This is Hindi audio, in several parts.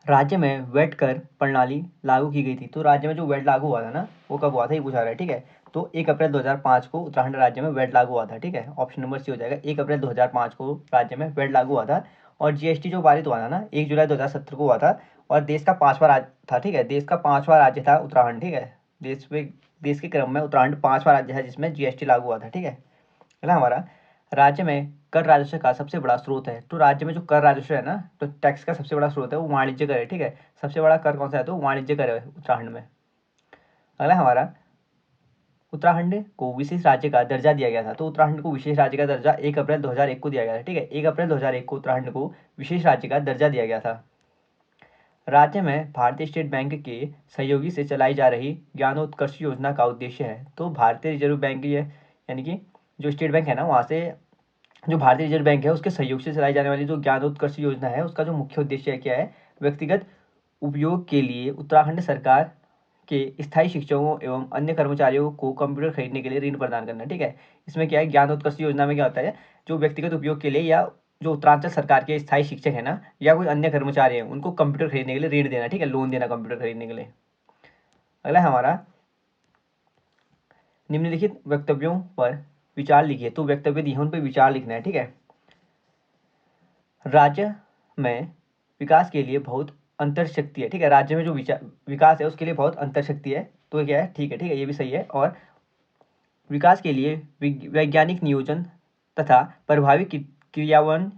राज्य में वैट कर प्रणाली लागू की गई थी। तो राज्य में जो वैट लागू हुआ था ना, वो कब हुआ था ये पूछा रहा है, ठीक है। तो 1 अप्रैल 2005 को उत्तराखंड राज्य में वैट लागू हुआ था, ठीक है। ऑप्शन नंबर सी हो जाएगा, 1 अप्रैल 2005 को राज्य में वैट लागू हुआ था। और जीएसटी जो पारित हुआ था ना, 1 जुलाई 2017 को हुआ था। और देश का 5वां राज्य था, ठीक है। देश का 5वां राज्य था उत्तराखंड, ठीक है। देश के क्रम में उत्तराखंड 5वां राज्य है जिसमें जीएसटी लागू हुआ था, ठीक है ना हमारा। राज्य में कर राजस्व का सबसे बड़ा स्रोत है। तो राज्य में जो कर राजस्व है ना, तो टैक्स का सबसे बड़ा स्रोत है वो वाणिज्य कर है, ठीक है। सबसे बड़ा कर कौन सा है, तो वाणिज्य कर है उत्तराखंड में। अगला हमारा, उत्तराखंड को विशेष राज्य का दर्जा दिया गया था। तो उत्तराखंड को विशेष राज्य का दर्जा 1 अप्रैल 2001 को दिया गया था, ठीक है। 1 अप्रैल 2001 को उत्तराखंड को विशेष राज्य का दर्जा दिया गया था। राज्य में भारतीय स्टेट बैंक के सहयोगी से चलाई जा रही ज्ञानोत्कर्ष योजना का उद्देश्य है। तो भारतीय रिजर्व बैंक ये, यानी कि जो स्टेट बैंक है ना, वहाँ से जो भारतीय रिजर्व बैंक है उसके सहयोग से चलाई जाने वाली जो ज्ञानोत्कर्ष योजना है, उसका जो मुख्य उद्देश्य क्या है, व्यक्तिगत उपयोग के लिए उत्तराखंड सरकार के स्थायी शिक्षकों एवं अन्य कर्मचारियों को कंप्यूटर खरीदने के लिए ऋण प्रदान करना, ठीक है। इसमें क्या है, ज्ञानोत्कर्ष योजना में क्या होता है, जो व्यक्तिगत उपयोग के लिए या जो उत्तरांचल सरकार के स्थायी शिक्षक है ना, या कोई अन्य कर्मचारी है, उनको कंप्यूटर खरीदने के लिए ऋण देना, ठीक है, लोन देना कंप्यूटर खरीदने के लिए। अगला हमारा, निम्नलिखित वक्तव्यों पर विचार लिखिए। तो वक्तव्य दिए हैं, उन पर विचार लिखना है, ठीक है। राज्य में विकास के लिए बहुत अंतर्शक्ति है, ठीक है। राज्य में जो विकास है उसके लिए बहुत अंतर्शक्ति है। तो क्या है, ठीक है, ये भी सही है। और विकास के लिए वैज्ञानिक नियोजन तथा प्रभावी क्रियान्वयन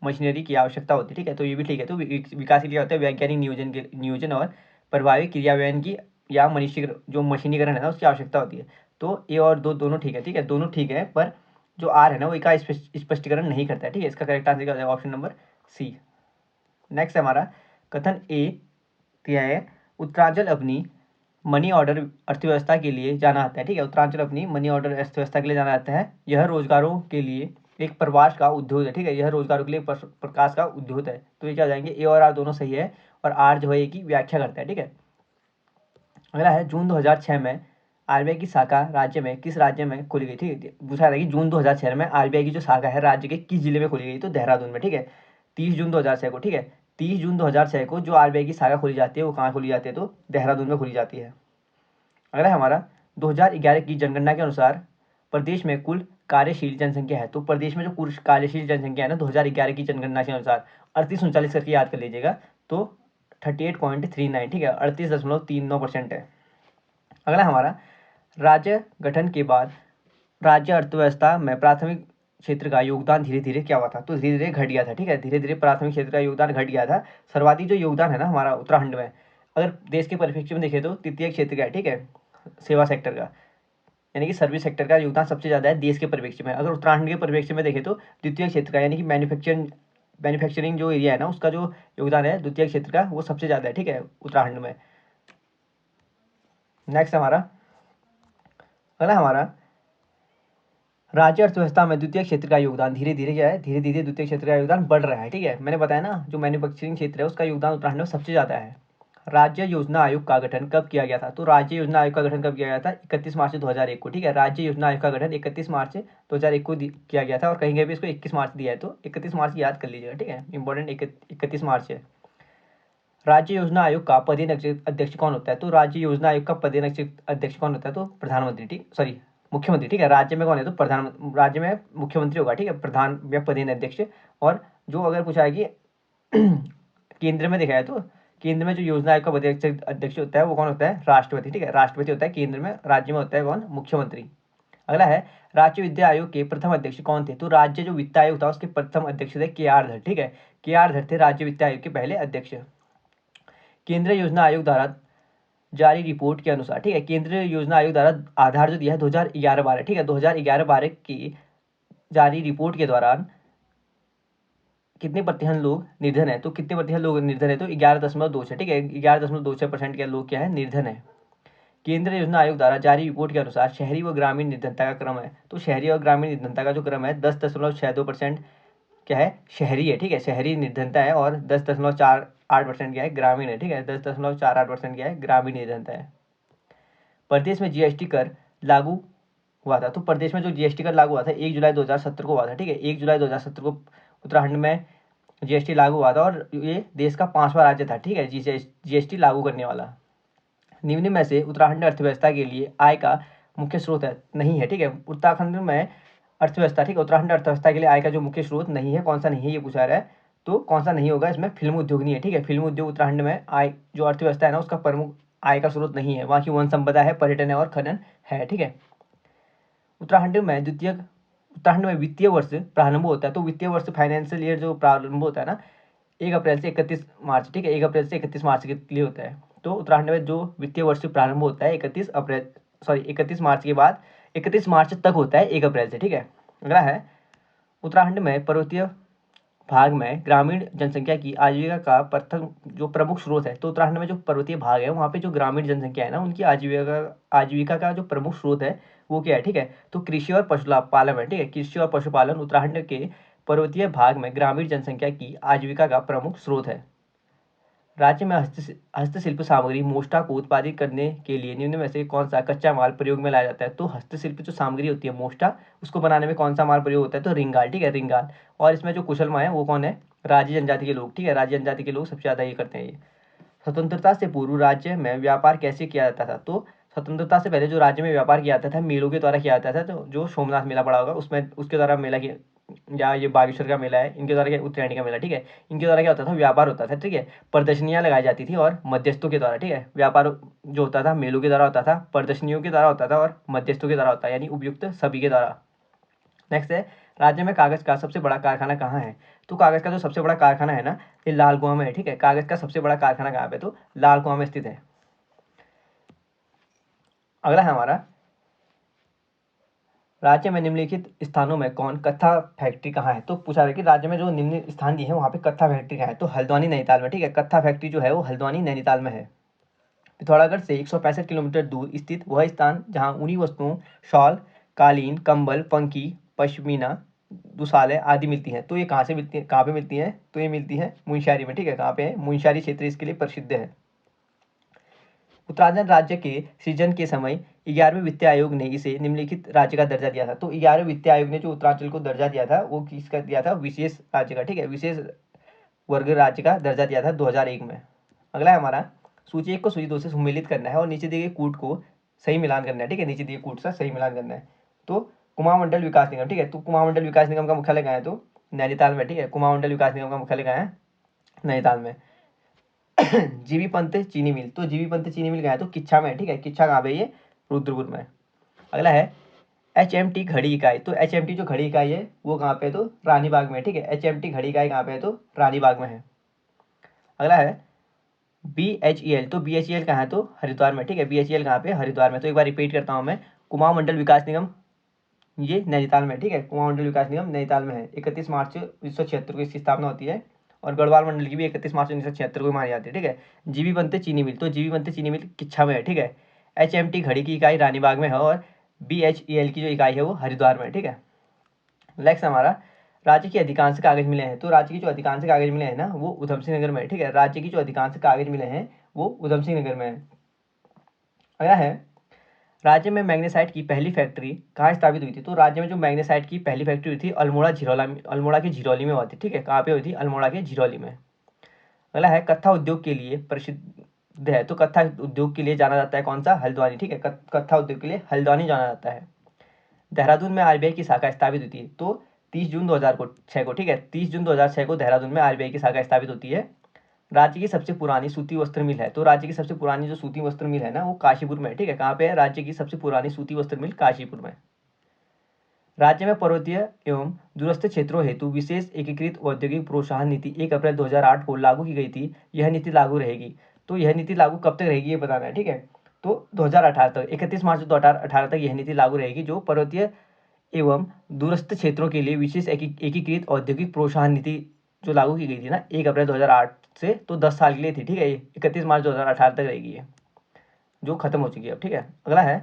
मशीनरी की आवश्यकता होती है, ठीक है। तो ये भी ठीक है। तो विकास के लिए होता है वैज्ञानिक नियोजन और प्रभावी क्रियान्वयन की या जो मशीनीकरण है ना, उसकी आवश्यकता होती है। तो ए और दो दोनों ठीक है, ठीक है, दोनों ठीक है। पर जो आर है ना, वो इसका स्पष्टीकरण नहीं करता है, ठीक है। इसका करेक्ट आंसर क्या हो जाएगा, ऑप्शन नंबर सी। नेक्स्ट हमारा कथन ए क्या है, उत्तरांचल अपनी मनी ऑर्डर अर्थव्यवस्था के लिए जाना जाता है, ठीक है। उत्तरांचल अपनी मनी ऑर्डर अर्थव्यवस्था के लिए जाना जाता है। यह रोजगारों के लिए एक प्रवास का उद्योग है, ठीक है। यह रोजगारों के लिए प्रकाश का उद्योग है। तो ये क्या हो जाएंगे, ए और आर दोनों सही है। और आर जो है ये की व्याख्या करता है, ठीक है। अगला है, जून 2006 में आरबीआई की शाखा राज्य में किस राज्य में खोली गई, ठीक है। पूछा था कि जून 2006 में आरबीआई की जो शाखा है राज्य के किस जिले में खोली गई, तो देहरादून में, ठीक है। 30 जून 2006 को, ठीक है, 30 जून 2006 को जो आरबीआई की शाखा खोली जाती है वो कहाँ खोली जाती है, तो देहरादून में खोली जाती है। अगला है हमारा, 2011 की जनगणना के अनुसार प्रदेश में कुल कार्यशील जनसंख्या है। तो प्रदेश में जो कुल कार्यशील जनसंख्या है ना, 2011 की जनगणना के अनुसार 3839 करके याद कर लीजिएगा। तो 38.39, ठीक है, 38.39% है। अगला हमारा, राज्य गठन के बाद राज्य अर्थव्यवस्था में प्राथमिक क्षेत्र का योगदान धीरे धीरे क्या हुआ था, तो धीरे धीरे घट गया था, ठीक है। धीरे धीरे प्राथमिक क्षेत्र का योगदान घट गया था। सर्वाधिक जो योगदान है ना हमारा उत्तराखंड में, अगर देश के परिप्रेक्ष्य में देखें तो तृतीय क्षेत्र का है, ठीक है, सेवा सेक्टर का, यानी कि सर्विस सेक्टर का योगदान सबसे ज़्यादा है देश के परिप्रेक्ष्य में। अगर उत्तराखंड के परिप्रेक्ष्य में देखें तो द्वितीय क्षेत्र का, यानी कि मैन्युफैक्चरिंग जो एरिया है ना, उसका जो योगदान है द्वितीय क्षेत्र का, वो सबसे ज़्यादा है, ठीक है, उत्तराखंड में। नेक्स्ट हमारा, अगला हमारा, राज्य अर्थव्यवस्था में द्वितीय क्षेत्र का योगदान धीरे धीरे क्या है, धीरे धीरे द्वितीय क्षेत्र का योगदान बढ़ रहा है, ठीक है। मैंने बताया ना, जो मैन्युफैक्चरिंग क्षेत्र है उसका योगदान उत्तराखंड में सबसे ज़्यादा है। राज्य योजना आयोग का गठन कब किया गया था, तो राज्य योजना आयोग का गठन कब किया गया था, 31 मार्च 2001 को, ठीक है। राज्य योजना आयोग का गठन 31 मार्च 2001 को किया गया था। और कहीं भी इसको 21 मार्च दिया है, तो 31 मार्च याद कर लीजिएगा, ठीक है, इंपॉर्टेंट 31 मार्च है। राज्य योजना आयोग का पदेन अध्यक्ष कौन होता है, तो राज्य योजना आयोग का पदेन अध्यक्ष कौन होता है, तो प्रधानमंत्री, ठीक, सॉरी, मुख्यमंत्री, ठीक है। राज्य में कौन है, तो प्रधानमंत्री, राज्य में मुख्यमंत्री होगा, ठीक है, प्रधान या पदेन अध्यक्ष। और जो अगर पूछा है कि केंद्र में देखा है, तो केंद्र में जो योजना आयोग का पदेन अध्यक्ष होता है वो कौन होता है, राष्ट्रपति, ठीक है, राष्ट्रपति होता है केंद्र में। राज्य में होता है कौन, मुख्यमंत्री। अगला है, राज्य विद्या आयोग के प्रथम अध्यक्ष कौन थे, तो राज्य जो वित्त आयोग था उसके प्रथम अध्यक्ष थे KR धर, ठीक है, KR धर थे राज्य वित्त आयोग के पहले अध्यक्ष। केंद्रीय योजना आयोग द्वारा जारी रिपोर्ट के अनुसार, ठीक है, केंद्रीय योजना आयोग द्वारा आधार जो दिया है 2011-12, ठीक है, 2011-12 की जारी रिपोर्ट के दौरान कितने प्रतिशत लोग निर्धन है, तो कितने प्रतिशत लोग निर्धन है, तो 11.26, ठीक है, 11.26% के लोग क्या है, निर्धन है। केंद्रीय योजना आयोग द्वारा जारी रिपोर्ट के अनुसार शहरी व ग्रामीण निर्धनता का क्रम है, तो शहरी और ग्रामीण निर्धनता का जो क्रम है 10.62% क्या है, शहरी है, ठीक है, शहरी निर्धनता है। और 10.48% क्या है, ग्रामीण है, ठीक है, 10.48% क्या है, ग्रामीण निर्धनता है। प्रदेश में जीएसटी कर लागू हुआ था, तो प्रदेश में जो जीएसटी कर लागू हुआ था 1 जुलाई 2017 को हुआ था, ठीक है, 1 जुलाई 2017 को उत्तराखंड में जीएसटी लागू हुआ था और ये देश का 5वां राज्य था, ठीक है, जीएसटी लागू करने वाला। निम्न में से उत्तराखंड अर्थव्यवस्था के लिए आय का मुख्य स्रोत है नहीं है, ठीक है, उत्तराखंड में अर्थव्यवस्था, ठीक है, उत्तराखंड अर्थव्यवस्था के लिए आय का जो मुख्य स्रोत नहीं है, कौन सा नहीं है ये पूछा रहा है, तो कौन सा नहीं होगा इसमें, फिल्म उद्योग नहीं है, ठीक है, फिल्म उद्योग उत्तराखंड में आय जो अर्थव्यवस्था है ना उसका प्रमुख आय का स्रोत नहीं है। वहाँ की वन संपदा है, पर्यटन है और खनन है, ठीक है। उत्तराखंड में वित्तीय वर्ष प्रारंभ होता है, तो वित्तीय वर्ष फाइनेंशियल ईयर जो प्रारंभ होता है ना 1 अप्रैल से 31 मार्च, ठीक है, 1 अप्रैल से 31 मार्च के लिए होता है। तो उत्तराखंड में जो वित्तीय वर्ष प्रारंभ होता है 31 मार्च के बाद 31 मार्च तक होता है 1 अप्रैल से, ठीक है। अगला है, उत्तराखंड में पर्वतीय भाग में ग्रामीण जनसंख्या की आजीविका का प्रथम जो प्रमुख स्रोत है, तो उत्तराखंड में जो पर्वतीय भाग है वहाँ पे जो ग्रामीण जनसंख्या है ना उनकी आजीविका का जो प्रमुख स्रोत है वो क्या है, ठीक है, तो कृषि और पशुपालन है, ठीक है, कृषि और पशुपालन उत्तराखंड के पर्वतीय भाग में ग्रामीण जनसंख्या की आजीविका का प्रमुख स्रोत है। राज्य में हस्तशिल्प सामग्री मोष्टा को उत्पादित करने के लिए निम्न में से कौन सा कच्चा माल प्रयोग में लाया जाता है, तो हस्तशिल्प जो सामग्री होती है मोष्टा उसको बनाने में कौन सा माल प्रयोग होता है, तो रिंगाल, ठीक है, रिंगाल। और इसमें जो कुशल माल है वो कौन है, राज्य जनजाति के लोग, ठीक है, राज्य जनजाति के लोग सबसे ज़्यादा ये करते हैं ये। स्वतंत्रता से पूर्व राज्य में व्यापार कैसे किया जाता था, तो स्वतंत्रता से पहले जो राज्य में व्यापार किया जाता था मेलों के द्वारा किया जाता था, तो जो सोमनाथ मेला पड़ा होगा उसमें उसके द्वारा मेला की, या ये बागेश्वर का मेला है इनके द्वारा क्या, उत्तरायणी का मेला, ठीक है, इनके द्वारा क्या होता था, व्यापार होता था, ठीक है, प्रदर्शनियां लगाई जाती थी और मध्यस्थों के द्वारा, ठीक है, व्यापार जो होता था मेलों के द्वारा होता था, प्रदर्शनियों के द्वारा होता था और मध्यस्थों के द्वारा होता है, यानी उपयुक्त सभी के द्वारा। नेक्स्ट है, राज्य में कागज का सबसे बड़ा कारखाना कहाँ है, तो कागज का जो सबसे बड़ा कारखाना है ना ये लाल कुआं में है, ठीक है, कागज का सबसे बड़ा कारखाना कहाँ पे, तो लाल कुआं में स्थित है। अगला है हमारा, राज्य में निम्नलिखित स्थानों में कौन कत्था फैक्ट्री कहाँ है, तो पूछा है कि राज्य में जो निम्न स्थान दिए हैं वहाँ पे कत्था फैक्ट्री कहाँ है, तो हल्द्वानी नैनीताल में, ठीक है, कत्था फैक्ट्री जो है वो हल्द्वानी नैनीताल में है। पिथौरागढ़ से 165 किलोमीटर दूर स्थित वह स्थान जहाँ ऊनी वस्तुओं शॉल, कालीन, कंबल, पंखी, पश्मीना, दुशाले आदि मिलती हैं, तो ये कहाँ से मिलती है, कहाँ पे मिलती हैं, तो ये मिलती हैं मुंशियारी में, ठीक है, कहाँ पे है, मुंशियारी क्षेत्र इसके लिए प्रसिद्ध है। उत्तराखंड राज्य के सृजन के समय 11वें वित्त आयोग ने इसे निम्नलिखित राज्य का दर्जा दिया था, तो 11वें वित्त आयोग ने जो उत्तरांचल को दर्जा दिया था वो किसका दिया था, विशेष राज्य का, ठीक है, विशेष वर्ग राज्य का दर्जा दिया था 2001 में। अगला है हमारा, सूची 1 को सूची 2 से सम्मिलित करना है और नीचे दिए गए कूट को सही मिलान करना है, ठीक है, नीचे दिए कूट से सही मिलान करना है। तो कुमाऊं विकास निगम, ठीक है, तो कुमाऊं विकास निगम का मुख्यालय कहाँ है, तो नैनीताल में, ठीक है, कुमाऊं विकास निगम का मुख्यालय कहाँ है, नैनीताल में। जीबी पंत चीनी मिल, तो जीबी पंत चीनी मिल कहाँ है, तो किच्छा में, ठीक है, किच्छा कहाँ पे, ये रुद्रपुर में। अगला है HMT घड़ी इकाई, तो HMT जो घड़ी इकाई है वो कहाँ पे है, तो रानीबाग में, ठीक है, HMT घड़ी इकाई कहाँ पे है, तो रानीबाग में है। अगला है BHEL, तो BHEL कहाँ है, तो हरिद्वार में, ठीक है, BHEL कहाँ पे, हरिद्वार में। तो एक बार रिपीट करता हूँ मैं, कुमाऊं मंडल विकास निगम ये नैनीताल में, ठीक है, कुमाऊं मंडल विकास निगम नैनीताल में है, 31 मार्च 1976 को इसकी स्थापना होती है और गढ़वाल मंडल की भी 31 मार्च 1976 को मानी जाती है, ठीक है। जीबी बनते चीनी मिल, तो जीबी बनते चीनी मिल किच्छा में है, ठीक है, HMT घड़ी की इकाई रानीबाग में है और BHEL की जो इकाई है वो हरिद्वार में है, ठीक है। नेक्स्ट हमारा, राज्य के अधिकांश कागज मिले हैं, तो राज्य की जो अधिकांश कागज मिले हैं ना वो उधम सिंह नगर में है, ठीक है, राज्य की जो अधिकांश कागज मिले हैं वो उधम सिंह नगर में है। अगला है, राज्य में मैग्नेसाइट की पहली फैक्ट्री कहाँ स्थापित हुई थी, तो राज्य में जो मैग्नेसाइट की पहली फैक्ट्री हुई थी अल्मोड़ा की झिरौली में हुई थी, ठीक है, कहाँ पे हुई थी, अल्मोड़ा के झिरौली में। अगला है, कत्था उद्योग के लिए प्रसिद्ध है, तो कत्था उद्योग के लिए जाना जाता है कौन सा, हल्द्वानी, ठीक है, कत्था उद्योग के लिए हल्द्वानी जाना जाता है। देहरादून में RBI की शाखा स्थापित हुई थी, तो 30 जून 2006 को, ठीक है, 30 जून 2006 को देहरादून में RBI की शाखा स्थापित होती है। राज्य की सबसे पुरानी सूती वस्त्र मिल है, तो राज्य की सबसे पुरानी जो सूती वस्त्र मिल है ना वो काशीपुर में है, ठीक है, कहाँ पे है, राज्य की सबसे पुरानी सूती वस्त्र मिल काशीपुर में। राज्य में पर्वतीय एवं दूरस्थ क्षेत्रों हेतु विशेष एकीकृत औद्योगिक प्रोत्साहन नीति 1 अप्रैल 2008 को लागू की गई थी, यह नीति लागू रहेगी, तो यह नीति लागू कब तक रहेगी ये बताना है, ठीक है, तो 2018 तक, 31 मार्च 2018 तक यह नीति लागू रहेगी, जो पर्वतीय एवं दूरस्थ क्षेत्रों के लिए विशेष एकीकृत औद्योगिक प्रोत्साहन नीति जो लागू की गई थी ना 1 अप्रैल 2008 से, तो 10 साल के लिए थी, ठीक है, 31 मार्च 2018 तक रहेगी ये, जो खत्म हो चुकी है अब, ठीक है। अगला है,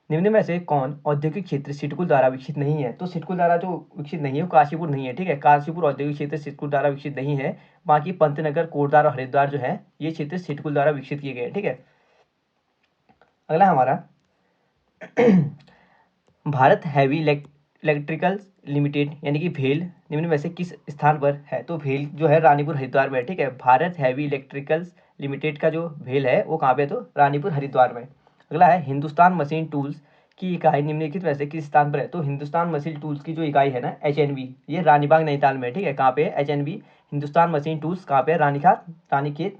निम्न में से कौन औद्योगिक क्षेत्र सिडकुल द्वारा विकसित नहीं है, तो सिडकुल द्वारा जो विकसित नहीं है वो काशीपुर नहीं है, ठीक है, काशीपुर औद्योगिक क्षेत्र सिडकुल द्वारा विकसित नहीं है, बाकी पंतनगर, कोटद्वार और हरिद्वार जो है ये क्षेत्र सिडकुल द्वारा विकसित किए गए हैं, ठीक है। अगला हमारा, भारत हैवी इलेक्ट्रिकल्स लिमिटेड यानी कि भेल निम्न में से किस स्थान पर है? तो भेल जो है रानीपुर हरिद्वार में है, ठीक है। भारत हैवी इलेक्ट्रिकल्स लिमिटेड का जो भेल है वो कहाँ पे है? तो रानीपुर हरिद्वार में। अगला है हिंदुस्तान मशीन टूल्स की इकाई निम्नलिखित में से किस स्थान पर है? तो हिंदुस्तान मशीन टूल्स की जो इकाई है ना HNB, ये रानीबाग नैनीताल में है, ठीक है। कहाँ पे है? HNB हिंदुस्तान मशीन टूल्स कहाँ पे है? रानीखेत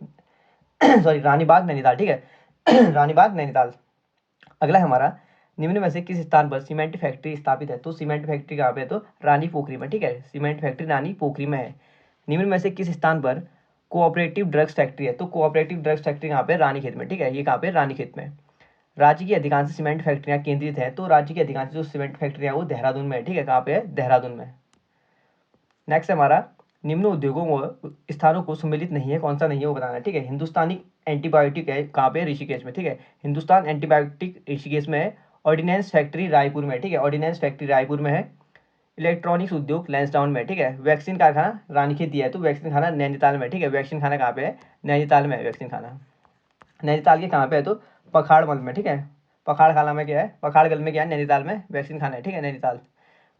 सॉरी रानीबाग नैनीताल, ठीक है। रानीबाग नैनीताल। अगला है हमारा निम्न में से किस स्थान पर सीमेंट फैक्ट्री स्थापित है? तो सीमेंट फैक्ट्री कहाँ पे है? तो रानी पोखरी में, ठीक है। सीमेंट फैक्ट्री रानी पोखरी में है। निम्न में से किस स्थान पर कोऑपरेटिव ड्रग्स फैक्ट्री है? तो कोऑपरेटिव ड्रग्स फैक्ट्री कहाँ पे? रानीखेत में, ठीक है। ये कहाँ पे? रानीखेत में। राज्य की अधिकांश सीमेंट फैक्ट्रियाँ केंद्रित है, तो राज्य की अधिकांश जो सीमेंट फैक्ट्रियाँ वो देहरादून में है, ठीक है। कहाँ पे है? देहरादून में। नेक्स्ट हमारा निम्न उद्योगों व स्थानों को सम्मिलित नहीं है, कौन सा नहीं है वो बताना है, ठीक है। हिंदुस्तानी एंटीबायोटिक है कहाँ पे? ऋषिकेश में, ठीक है। हिंदुस्तान एंटीबायोटिक ऋषिकेश में है। ऑर्डिनेंस फैक्ट्री रायपुर में, ठीक है। ऑर्डिनेंस फैक्ट्री रायपुर में है। इलेक्ट्रॉनिक्स उद्योग लैंसडाउन में, ठीक है। वैक्सीन कारखाना रानीखेत दिया है, तो वैक्सीन खाना नैनीताल में, ठीक है। वैक्सीन खाना कहाँ पे है? नैनीताल में है वैक्सीन खाना। नैनीताल के कहाँ पे है? तो पखाड़मल में, ठीक है। पखाड़खाला में क्या है? पखाड़गल में क्या है? नैनीताल में वैक्सीन खाना है, ठीक है। नैनीताल।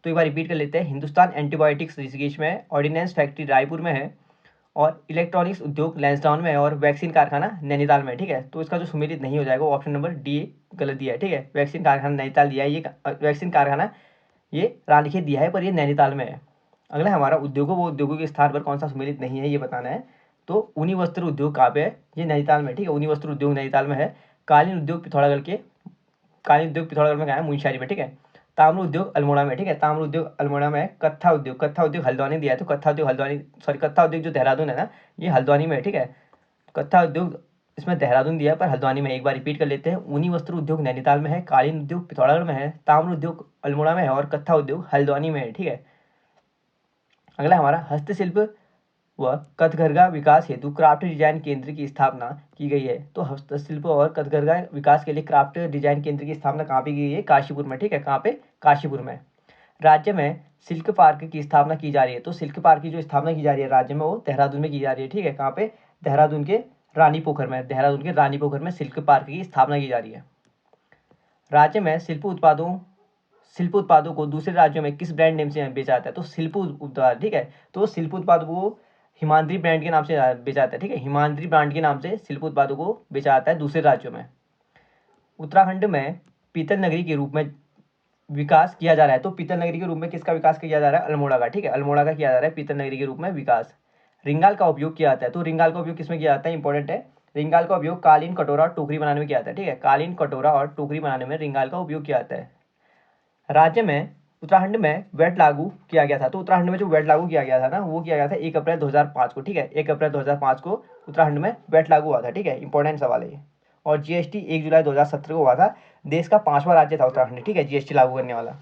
तो एक बार रिपीट कर लेते हैं। हिंदुस्तान एंटीबायोटिक्स ऋषिकेश में है, ऑर्डिनेंस फैक्ट्री रायपुर में है, और इलेक्ट्रॉनिक्स उद्योग लैंसडाउन में है, और वैक्सीन कारखाना नैनीताल में, ठीक है। तो इसका जो सम्मिलित नहीं हो जाएगा वो ऑप्शन नंबर डी गलत दिया है, ठीक है। वैक्सीन कारखाना नैनीताल दिया है, ये वैक्सीन कारखाना ये रानीखेत दिया है, पर ये नैनीताल में है। अगला हमारा उद्योगों व उद्योगों के स्थान पर कौन सा सम्मिलित नहीं है ये बताना है। तो ऊनी वस्त्र उद्योग कहाँ पे है? ये नैनीताल में, ठीक है। ऊनी वस्त्र उद्योग नैनीताल में है। कालीन उद्योग पिथौरागढ़ में कहाँ है? मुंशियारी में, ठीक है। ताम्र उद्योग अल्मोड़ा में, ठीक है। ताम्र उद्योग अल्मोड़ा में है। कत्था उद्योग हल्द्वानी दिया है, तो कत्था उद्योग जो देहरादून है ना, ये हल्द्वानी में है, ठीक है। कत्था उद्योग इसमें देहरादून दिया है पर हल्द्वानी में। एक बार रिपीट कर लेते हैं। ऊनी वस्त्र उद्योग नैनीताल में है, कालीन उद्योग पिथौरागढ़ में है, ताम्र उद्योग अल्मोड़ा में है, और कत्था उद्योग हल्द्वानी में है, ठीक है। अगला हमारा हस्तशिल्प व कथघरगा विकास हेतु क्राफ्ट डिजाइन केंद्र की स्थापना की गई है। तो हस्तशिल्प और कथघरगा विकास के लिए क्राफ्ट डिजाइन केंद्र की स्थापना कहाँ पे की गई है? काशीपुर में, ठीक है। कहाँ पे? काशीपुर में। राज्य में सिल्क पार्क की स्थापना की जा रही है। तो सिल्क पार्क की जो स्थापना की जा रही है राज्य में, वो देहरादून में की जा रही है, ठीक है। कहाँ पे? देहरादून के रानी पोखर में। देहरादून के रानी पोखर में सिल्क पार्क की स्थापना की जा रही है। राज्य में शिल्प उत्पादों को दूसरे राज्यों में किस ब्रांड नेम से बेचा जाता है? तो शिल्प उत्पाद, ठीक है। तो शिल्प उत्पाद को हिमाद्री ब्रांड के नाम से बेचा जाता है, ठीक है। हिमाद्री ब्रांड के नाम से शिल्प उत्पादों को बेचा जाता है दूसरे राज्यों में। उत्तराखंड में पीतल नगरी के रूप में विकास किया जा रहा है। तो पीतल नगरी के रूप में किसका विकास किया जा रहा है? अल्मोड़ा का, ठीक है। अल्मोड़ा का किया जा रहा है पीतल नगरी के रूप में विकास। रिंगाल का उपयोग किया जाता है। तो रिंगाल का उपयोग किसमें किया जाता है? इंपॉर्टेंट है। रिंगाल का उपयोग कालीन कटोरा और टोकरी बनाने में किया जाता है, ठीक है। कालीन कटोरा और टोकरी बनाने में रिंगाल का उपयोग किया जाता है। राज्य में उत्तराखंड में वेट लागू किया गया था। तो उत्तराखंड में जो वेट लागू किया गया था ना, वो किया गया था 1 अप्रैल 2005 को, ठीक है। 1 अप्रैल 2005 को उत्तराखंड में वेट लागू हुआ था, ठीक है। इंपॉर्टेंट सवाल है ये। और GST 1 जुलाई 2017 को हुआ था। देश का 5वां राज्य था उत्तराखंड, ठीक है, GST लागू करने वाला।